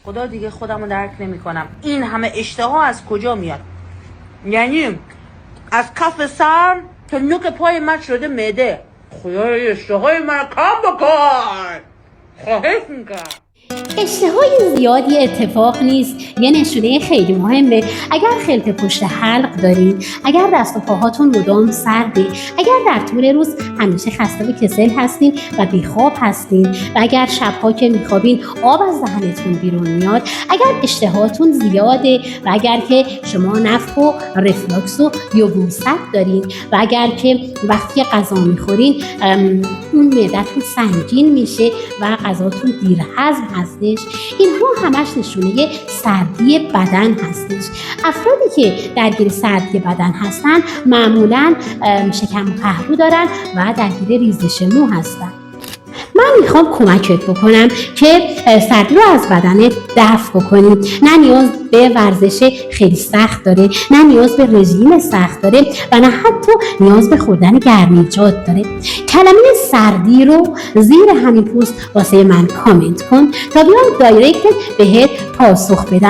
خدا دیگه خودمو درک نمی کنم. این همه اشتها از کجا میاد؟ یعنی از کف سر تا نوک پای من شده معده. خدای اشتهای من کم بکن، خواهش میکنم. اشتهای زیادی اتفاق نیست، یه نشونه خیلی مهمه. اگر خلط پشت حلق دارین، اگر دست و پاهاتون مدام سرده، اگر در طول روز همیشه خسته و کسل هستین و بیخواب هستین و اگر شبها که میخوابین آب از دهنتون بیرون میاد، اگر اشتهاتون زیاده و اگر که شما نفخ و رفلاکس و یبوست دارین و اگر که وقتی غذا میخورین اون معدتون سنگین میشه و غذاتون دیر هضم هستش، اینها همش نشونه سردی بدن هستش. افرادی که درگیر سردی بدن هستن معمولاً شکم پهلو دارن و درگیر ریزش مو هستن. من میخوام کمکت بکنم که سردی رو از بدنت دفع بکنی. نه نیاز به ورزش خیلی سخت داره، نه نیاز به رژیم سخت داره و نه حتی نیاز به خوردن گرمیجات داره. کلمه سردی رو زیر همین پست واسه من کامنت کن تا بیام دایرکت بهت پاسخ بدم.